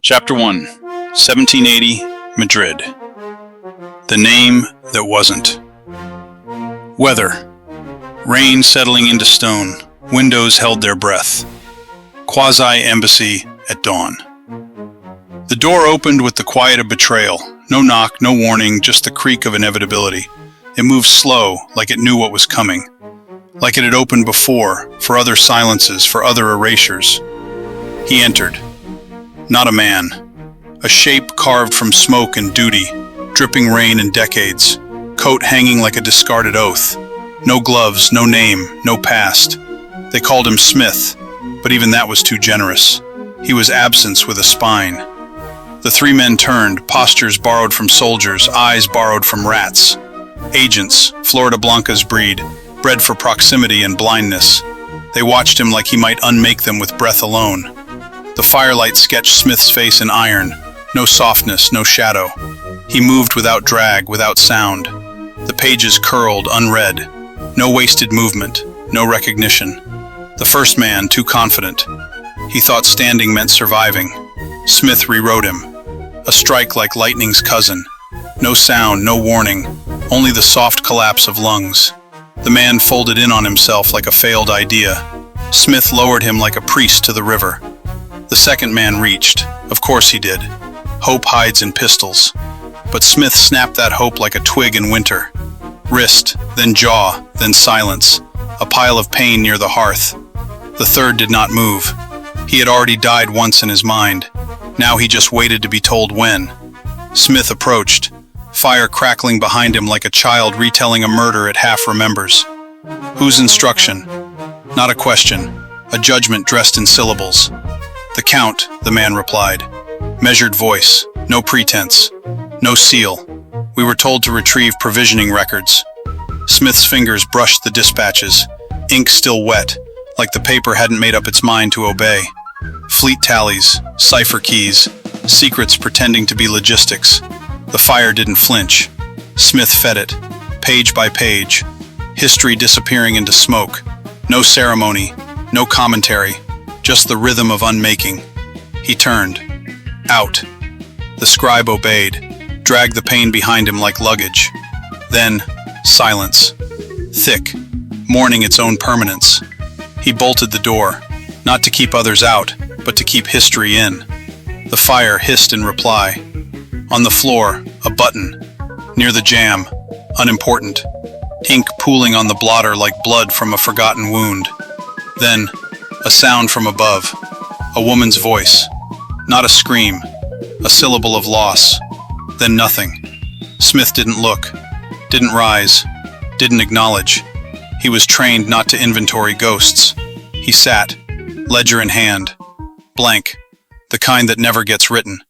Chapter 1, 1780, Madrid. The Name That Wasn't. Weather. Rain settling into stone. Windows held their breath. Quasi-embassy at dawn. The door opened with the quiet of betrayal. No knock, no warning, just the creak of inevitability. It moved slow, like it knew what was coming. Like it had opened before, for other silences, for other erasures. He entered. Not a man. A shape carved from smoke and duty, dripping rain and decades, coat hanging like a discarded oath. No gloves, no name, no past. They called him Smith, but even that was too generous. He was absence with a spine. The three men turned, postures borrowed from soldiers, eyes borrowed from rats. Agents, Florida Blanca's breed, bred for proximity and blindness. They watched him like he might unmake them with breath alone. The firelight sketched Smith's face in iron. No softness, no shadow. He moved without drag, without sound. The pages curled, unread. No wasted movement, no recognition. The first man, too confident. He thought standing meant surviving. Smith rewrote him. A strike like lightning's cousin. No sound, no warning, only the soft collapse of lungs. The man folded in on himself like a failed idea. Smith lowered him like a priest to the river. The second man reached. Of course he did. Hope hides in pistols. But Smith snapped that hope like a twig in winter. Wrist, then jaw, then silence. A pile of pain near the hearth. The third did not move. He had already died once in his mind. Now he just waited to be told when. Smith approached, fire crackling behind him like a child retelling a murder it half remembers. Whose instruction? Not a question, a judgment dressed in syllables. The Count, the man replied. Measured voice, no pretense, no seal. We were told to retrieve provisioning records. Smith's fingers brushed the dispatches, ink still wet, like the paper hadn't made up its mind to obey. Fleet tallies, cipher keys, secrets pretending to be logistics. The fire didn't flinch. Smith fed it, page by page, history disappearing into smoke. No ceremony, no commentary, just the rhythm of unmaking. He turned. Out. The scribe obeyed, dragged the pain behind him like luggage. Then, silence. Thick, mourning its own permanence. He bolted the door, not to keep others out, but to keep history in. The fire hissed in reply. On the floor, a button. Near the jamb, unimportant. Ink pooling on the blotter like blood from a forgotten wound. Then, a sound from above. A woman's voice. Not a scream. A syllable of loss. Then nothing. Smith didn't look. Didn't rise. Didn't acknowledge. He was trained not to inventory ghosts. He sat, ledger in hand. Blank. The kind that never gets written.